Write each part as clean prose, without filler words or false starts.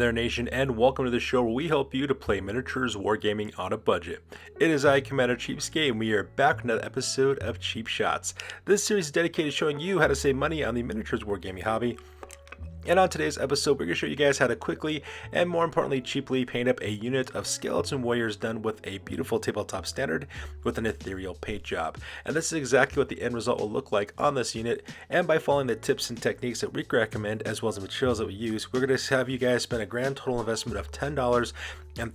there, nation, and welcome to the show where we help you to play miniatures wargaming on a budget. It is I, Commander Cheapskate, and we are back with another episode of Cheap Shots. This series is dedicated to showing you how to save money on the miniatures wargaming hobby. And on today's episode, we're going to show you guys how to quickly and more importantly cheaply paint up a unit of skeleton warriors done with a beautiful tabletop standard with an ethereal paint job. And this is exactly what the end result will look like on this unit. And by following the tips and techniques that we recommend as well as the materials that we use, we're going to have you guys spend a grand total investment of $10.39 in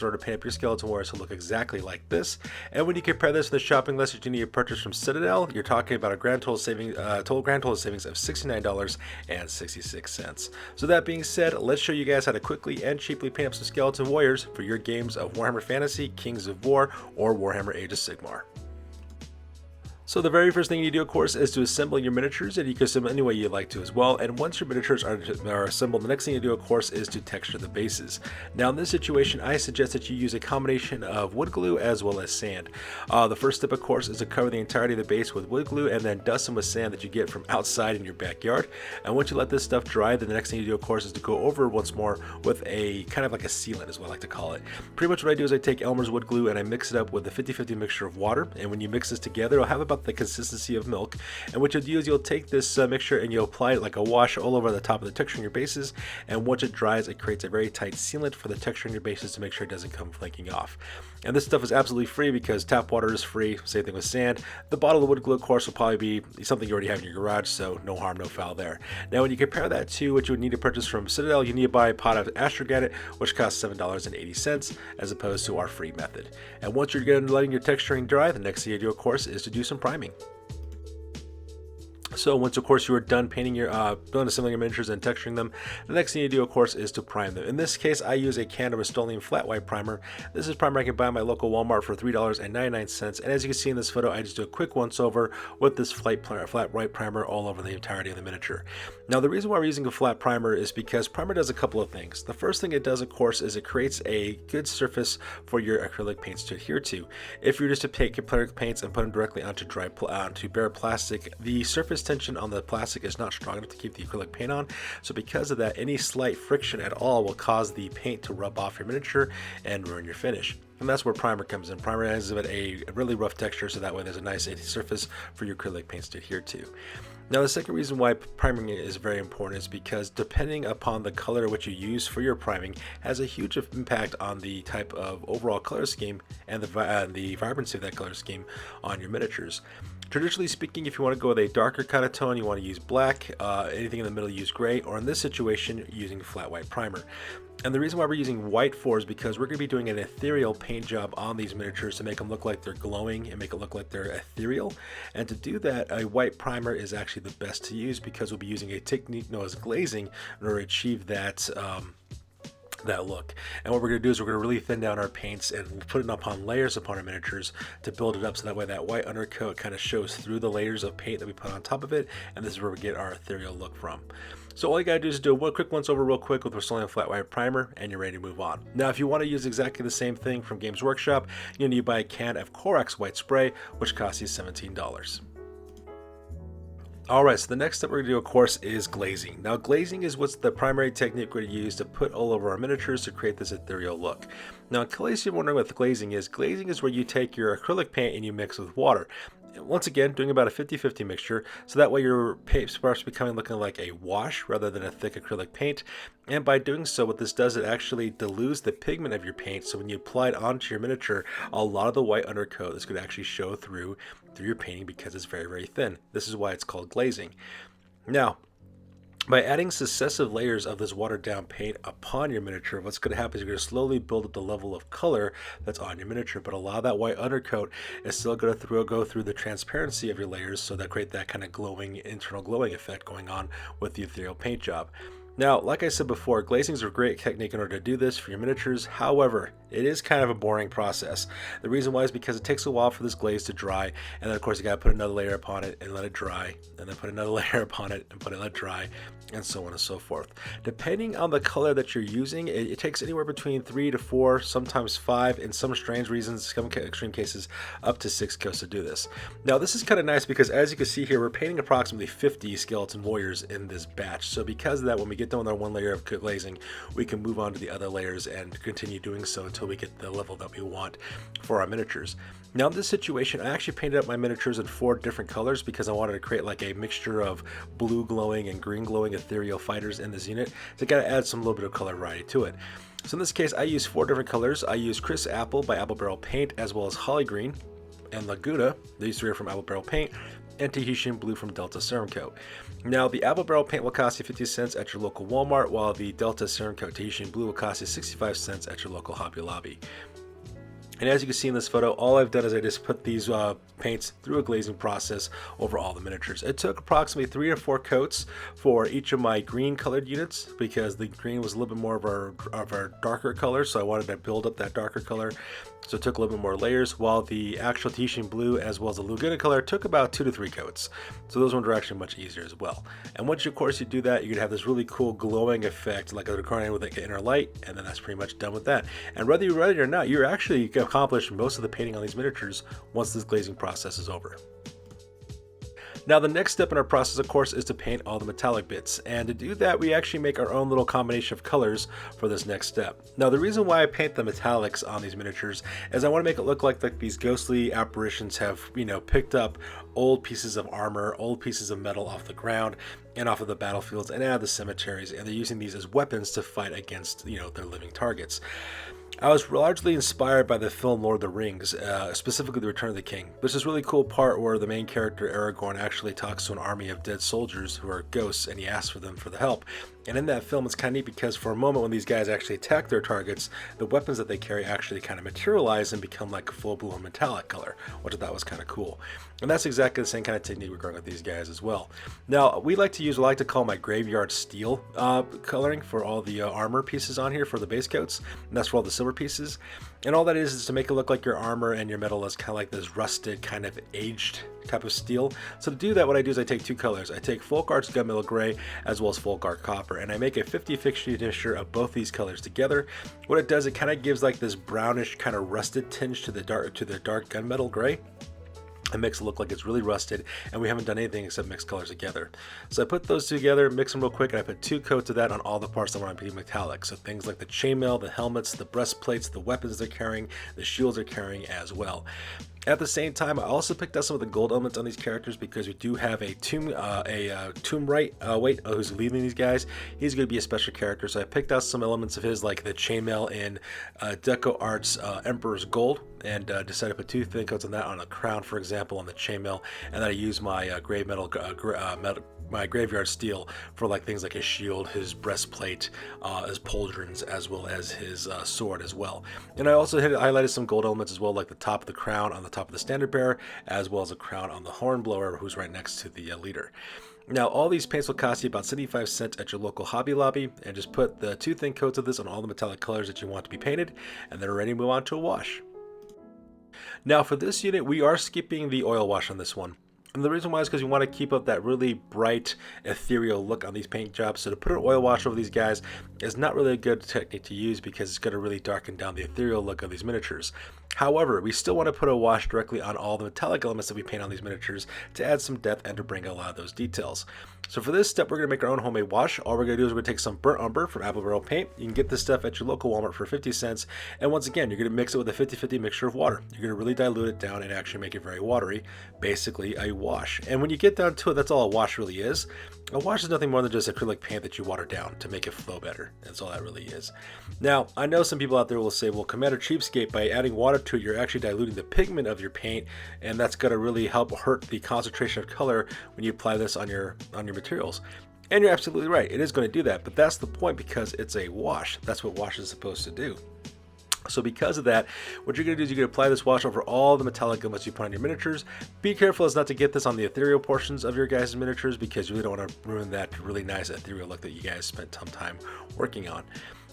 order to paint up your skeleton warriors to look exactly like this. And when you compare this to the shopping list that you need to purchase from Citadel, you're talking about a grand total savings of $69.66. So that being said, let's show you guys how to quickly and cheaply paint up some skeleton warriors for your games of Warhammer Fantasy, Kings of War, or Warhammer Age of Sigmar. So the very first thing you do, of course, is to assemble your miniatures, and you can assemble any way you'd like to as well. And once your miniatures are assembled, the next thing you do, of course, is to texture the bases. Now in this situation, I suggest that you use a combination of wood glue as well as sand. The first step, of course, is to cover the entirety of the base with wood glue and then dust them with sand that you get from outside in your backyard. And once you let this stuff dry, then the next thing you do, of course, is to go over once more with a kind of like a sealant is what I like to call it. Pretty much what I do is I take Elmer's wood glue and I mix it up with a 50-50 mixture of water. And when you mix this together, it'll have about the consistency of milk. And what you'll do is you'll take this mixture and you'll apply it like a wash all over the top of the texture in your bases, and once it dries, it creates a very tight sealant for the texture in your bases to make sure it doesn't come flaking off. And this stuff is absolutely free because tap water is free. Same thing with sand. The bottle of wood glue, of course, will probably be something you already have in your garage, so no harm, no foul there. Now when you compare that to what you would need to purchase from Citadel, you need to buy a pot of astrogranite, which costs $7.80 as opposed to our free method. And once you're done letting your texturing dry, the next thing you do, of course, is to do some priming. So once, of course, you are done painting your, done assembling your miniatures and texturing them, the next thing you do, of course, is to prime them. In this case, I use a can of Rust-Oleum flat white primer. This is primer I can buy at my local Walmart for $3.99. And as you can see in this photo, I just do a quick once-over with this flat white primer all over the entirety of the miniature. Now, the reason why we're using a flat primer is because primer does a couple of things. The first thing it does, of course, is it creates a good surface for your acrylic paints to adhere to. If you were just to take acrylic paints and put them directly onto bare plastic, the surface tension on the plastic is not strong enough to keep the acrylic paint on. So because of that, any slight friction at all will cause the paint to rub off your miniature and ruin your finish. And that's where primer comes in. Primer has a really rough texture, so that way there's a nice surface for your acrylic paints to adhere to. Now the second reason why priming is very important is because depending upon the color which you use for your priming has a huge impact on the type of overall color scheme and the vibrancy of that color scheme on your miniatures. Traditionally speaking, if you want to go with a darker kind of tone, you want to use black, anything in the middle use gray, or in this situation using flat white primer. And the reason why we're using white for is because we're going to be doing an ethereal paint job on these miniatures to make them look like they're glowing and make it look like they're ethereal. And to do that, a white primer is actually the best to use because we'll be using a technique known as glazing in order to achieve that look. And what we're going to do is we're going to really thin down our paints and put it upon layers upon our miniatures to build it up so that way that white undercoat kind of shows through the layers of paint that we put on top of it, and this is where we get our ethereal look from. So all you gotta do is do a quick once over real quick with Rust-Oleum flat white primer and you're ready to move on. Now if you want to use exactly the same thing from Games Workshop, you need to buy a can of Corax white spray, which costs you $17. Alright, so the next step we're going to do, of course, is glazing. Now glazing is what's the primary technique we're going to use to put all over our miniatures to create this ethereal look. Now in case you're wondering what glazing is where you take your acrylic paint and you mix with water. Once again, doing about a 50-50 mixture, so that way your paint starts becoming looking like a wash rather than a thick acrylic paint. And by doing so, what this does, it actually dilutes the pigment of your paint, so when you apply it onto your miniature, a lot of the white undercoat is going to actually show through your painting because it's very, very thin. This is why it's called glazing. Now, by adding successive layers of this watered down paint upon your miniature, what's going to happen is you're going to slowly build up the level of color that's on your miniature, but a lot of that white undercoat is still going to go through the transparency of your layers, so that create that kind of glowing, internal glowing effect going on with the ethereal paint job. Now, like I said before, glazing is a great technique in order to do this for your miniatures. However, it is kind of a boring process. The reason why is because it takes a while for this glaze to dry, and then of course you got to put another layer upon it and let it dry, and then put another layer upon it and let it dry. and so on and so forth. Depending on the color that you're using, it takes anywhere between 3 to 4, sometimes 5, in some strange reasons, some extreme cases, up to 6 coats to do this. Now this is kind of nice because as you can see here, we're painting approximately 50 skeleton warriors in this batch. So because of that, when we get done with our one layer of glazing, we can move on to the other layers and continue doing so until we get the level that we want for our miniatures. Now in this situation, I actually painted up my miniatures in 4 different colors because I wanted to create like a mixture of blue glowing and green glowing ethereal fighters in this unit to kind of add some little bit of color variety to it. So in this case, I use 4 different colors. I use Crisp Apple by Apple Barrel Paint, as well as Holly Green and Laguna. These 3 are from Apple Barrel Paint, and Tahitian Blue from Delta Serum Coat. Now the Apple Barrel Paint will cost you 50 cents at your local Walmart, while the Delta Serum Coat Tahitian Blue will cost you 65 cents at your local Hobby Lobby. And as you can see in this photo, all I've done is I just put these paints through a glazing process over all the miniatures. It took approximately 3 or 4 coats for each of my green colored units because the green was a little bit more of our darker color, so I wanted to build up that darker color. So it took a little bit more layers, while the actual Tahitian Blue as well as the Laguna color took about 2 to 3 coats. So those ones are actually much easier as well. And once you, of course, you do that, you're gonna have this really cool glowing effect like a recording with like an inner light, and then that's pretty much done with that. And whether you're ready or not, you're actually accomplish most of the painting on these miniatures once this glazing process is over. Now the next step in our process, of course, is to paint all the metallic bits, and to do that we actually make our own little combination of colors for this next step. Now the reason why I paint the metallics on these miniatures is I want to make it look like these ghostly apparitions have, you know, picked up old pieces of armor, old pieces of metal off the ground and off of the battlefields and out of the cemeteries, and they're using these as weapons to fight against, you know, their living targets. I was largely inspired by the film Lord of the Rings, specifically The Return of the King. There's this really cool part where the main character Aragorn actually talks to an army of dead soldiers who are ghosts, and he asks for them for the help. And in that film, it's kind of neat because for a moment when these guys actually attack their targets, the weapons that they carry actually kind of materialize and become like a full-blown metallic color, which I thought was kind of cool. And that's exactly the same kind of technique we're going with these guys as well. Now, we like to use what I like to call my graveyard steel coloring for all the armor pieces on here for the base coats, and that's for all the silver pieces. And all that is to make it look like your armor and your metal is kind of like this rusted, kind of aged type of steel. So to do that, what I do is I take 2 colors. I take Folk Arts Gunmetal Gray as well as Folk Art Copper, and I make a 50-50 mixture of both these colors together. What it does, it kind of gives like this brownish, kind of rusted tinge to the dark gunmetal gray. It makes it look like it's really rusted, and we haven't done anything except mix colors together. So I put those together, mix them real quick, and I put 2 coats of that on all the parts that want to be metallic. So things like the chainmail, the helmets, the breastplates, the weapons they're carrying, the shields they're carrying as well. At the same time, I also picked up some of the gold elements on these characters because we do have a tomb right who's leading these guys. He's going to be a special character, so I picked out some elements of his, like the chainmail in Deco Arts Emperor's Gold, and decided to put 2 thin coats on that on a crown, for example, on the chainmail, and then I used my my graveyard steel for like things like his shield, his breastplate, his pauldrons, as well as his sword as well. And I also highlighted some gold elements as well, like the top of the crown on the top of the standard bearer, as well as a crown on the hornblower who's right next to the leader. Now all these paints will cost you about 75 cents at your local Hobby Lobby, and just put the 2 thin coats of this on all the metallic colors that you want to be painted, and then we're ready to move on to a wash. Now for this unit, we are skipping the oil wash on this one. And the reason why is because we want to keep up that really bright, ethereal look on these paint jobs. So to put an oil wash over these guys is not really a good technique to use because it's going to really darken down the ethereal look of these miniatures. However, we still want to put a wash directly on all the metallic elements that we paint on these miniatures to add some depth and to bring a lot of those details. So for this step, we're going to make our own homemade wash. All we're going to do is we're going to take some burnt umber from Apple Barrel Paint. You can get this stuff at your local Walmart for 50 cents. And once again, you're going to mix it with a 50-50 mixture of water. You're going to really dilute it down and actually make it very watery, basically a wash. And when you get down to it, that's all a wash really is. A wash is nothing more than just acrylic paint that you water down to make it flow better. That's all that really is. Now, I know some people out there will say, well, Commander Cheapskate, by adding water to it, you're actually diluting the pigment of your paint, and that's going to really help hurt the concentration of color when you apply this on your materials. And you're absolutely right. It is going to do that, but that's the point because it's a wash. That's what wash is supposed to do. So because of that, what you're going to do is you're going to apply this wash over all the metallic elements you put on your miniatures. Be careful as not to get this on the ethereal portions of your guys' miniatures because you really don't want to ruin that really nice ethereal look that you guys spent some time working on.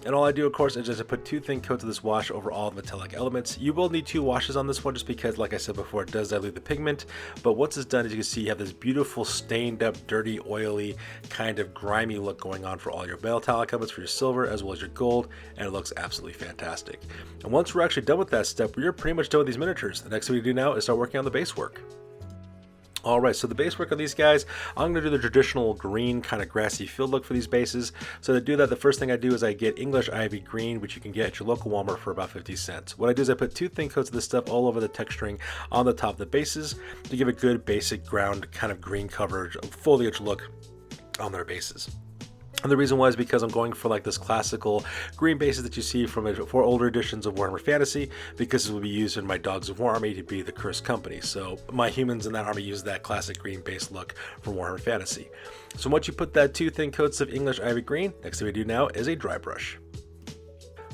And all I do, of course, is just to put 2 thin coats of this wash over all the metallic elements. You will need 2 washes on this one just because, like I said before, it does dilute the pigment. But once it's done, as you can see, you have this beautiful stained up, dirty, oily, kind of grimy look going on for all your metallic elements, for your silver as well as your gold, and it looks absolutely fantastic. And once we're actually done with that step, we're pretty much done with these miniatures. The next thing we do now is start working on the base work. Alright, so the base work on these guys, I'm going to do the traditional green kind of grassy field look for these bases. So to do that, the first thing I do is I get English Ivy Green, which you can get at your local Walmart for about 50 cents. What I do is I put 2 thin coats of this stuff all over the texturing on the top of the bases to give a good basic ground kind of green coverage, foliage look on their bases. And the reason why is because I'm going for like this classical green bases that you see from for older editions of Warhammer Fantasy, because this will be used in my Dogs of War army to be the Cursed Company. So my humans in that army use that classic green base look for Warhammer Fantasy. So once you put that 2 thin coats of English Ivy Green, next thing we do now is a dry brush.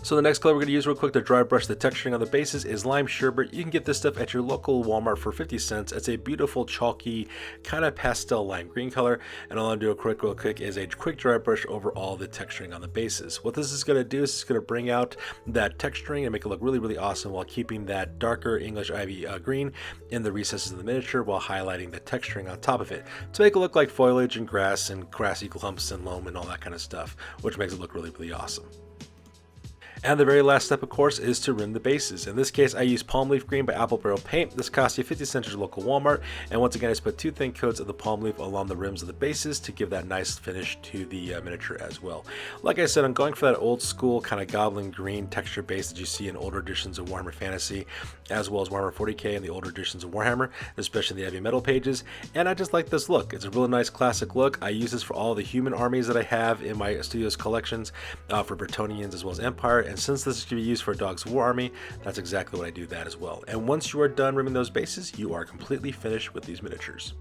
So the next color we're going to use real quick to dry brush the texturing on the bases is Lime Sherbet. You can get this stuff at your local Walmart for 50 cents. It's a beautiful chalky kind of pastel lime green color, and all I'm going to do real quick is a quick dry brush over all the texturing on the bases. What this is going to do is it's going to bring out that texturing and make it look really, really awesome while keeping that darker English Ivy green in the recesses of the miniature while highlighting the texturing on top of it to make it look like foliage and grass and grassy clumps and loam and all that kind of stuff, which makes it look really, really awesome. And the very last step, of course, is to rim the bases. In this case, I use Palm Leaf Green by Apple Barrel Paint. This costs you 50 cents at your local Walmart. And once again, I just put 2 thin coats of the palm leaf along the rims of the bases to give that nice finish to the miniature as well. Like I said, I'm going for that old school kind of goblin green texture base that you see in older editions of Warhammer Fantasy, as well as Warhammer 40k and the older editions of Warhammer, especially the heavy metal pages. And I just like this look. It's a really nice classic look. I use this for all the human armies that I have in my studio's collections, for Bretonnians as well as Empire. And since this is going to be used for a Dogs of War army, that's exactly what I do that as well. And once you are done rimming those bases, you are completely finished with these miniatures.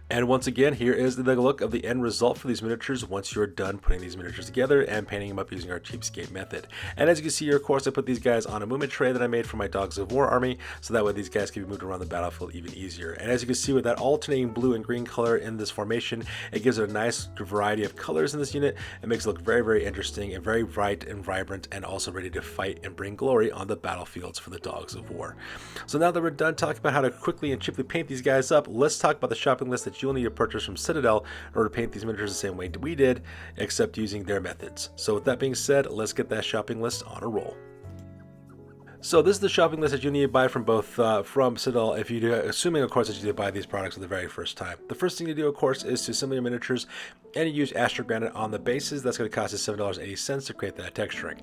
And once again, here is the look of the end result for these miniatures once you're done putting these miniatures together and painting them up using our Cheapskate method. And as you can see here, of course, I put these guys on a movement tray that I made for my Dogs of War army, so that way these guys can be moved around the battlefield even easier. And as you can see with that alternating blue and green color in this formation, it gives it a nice variety of colors in this unit. It makes it look very, very interesting and very bright and vibrant, and also ready to fight and bring glory on the battlefields for the Dogs of War. So now that we're done talking about how to quickly and cheaply paint these guys up, let's talk about the shopping list that you'll need to purchase from Citadel in order to paint these miniatures the same way we did, except using their methods. So with that being said, let's get that shopping list on a roll. So this is the shopping list that you need to buy from both from Citadel, if you do, assuming of course that you did buy these products for the very first time. The first thing to do, of course, is to assemble your miniatures, and you use Astro Granite on the bases. That's going to cost you $7.80 to create that texturing.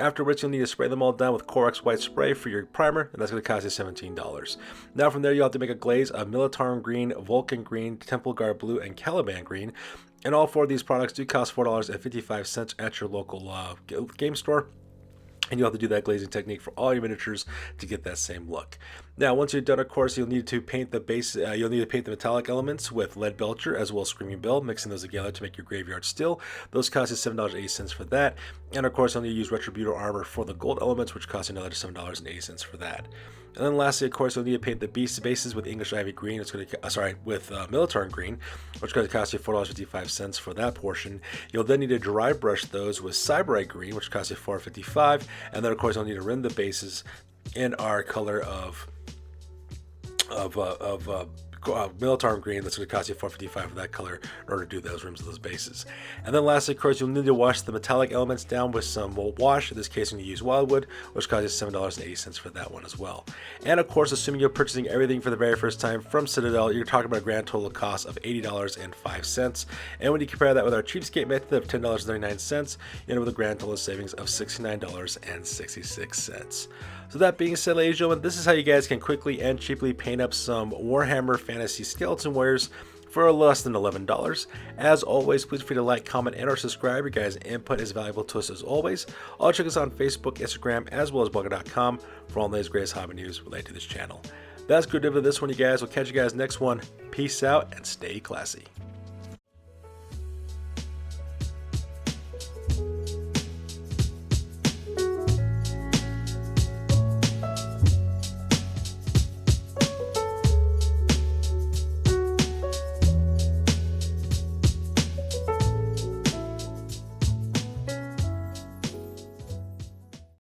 Afterwards, you'll need to spray them all down with Corex white spray for your primer, and that's going to cost you $17. Now from there, you'll have to make a glaze of Militarum Green, Vulcan Green, Temple Guard Blue, and Caliban Green. And all 4 of these products do cost $4.55 at your local game store. And you'll have to do that glazing technique for all your miniatures to get that same look. Now, once you're done, of course, you'll need to paint the base. You'll need to paint the metallic elements with Lead Belcher as well as Screaming Bell, mixing those together to make your Graveyard Steel. Those cost you $7.80 for that. And of course, you'll need to use Retributor Armor for the gold elements, which costs you another $7.80 for that. And then lastly, of course, you'll need to paint the bases with English Ivy Green. It's going to, with Militarum Green, which is going to cost you $4.55 for that portion. You'll then need to dry brush those with Cyberite Green, which costs you $4.55. And then, of course, you'll need to rim the bases in our color of Militarum Green. That's going to cost you $4.55 for that color in order to do those rims of those bases. And then lastly, of course, you'll need to wash the metallic elements down with some wash. In this case, you use Wildwood, which costs you $7.80 for that one as well. And of course, assuming you're purchasing everything for the very first time from Citadel, you're talking about a grand total cost of $80.05. And when you compare that with our Cheapskate method of $10.39, you end up with a grand total savings of $69.66. So that being said, ladies and gentlemen, this is how you guys can quickly and cheaply paint up some Warhammer Fantasy Skeleton Warriors for less than $11. As always, please feel free to like, comment, and or subscribe. Your guys' input is valuable to us as always. Also check us out on Facebook, Instagram, as well as blogger.com for all the latest greatest hobby news related to this channel. That's good for this one, you guys. We'll catch you guys next one. Peace out and stay classy.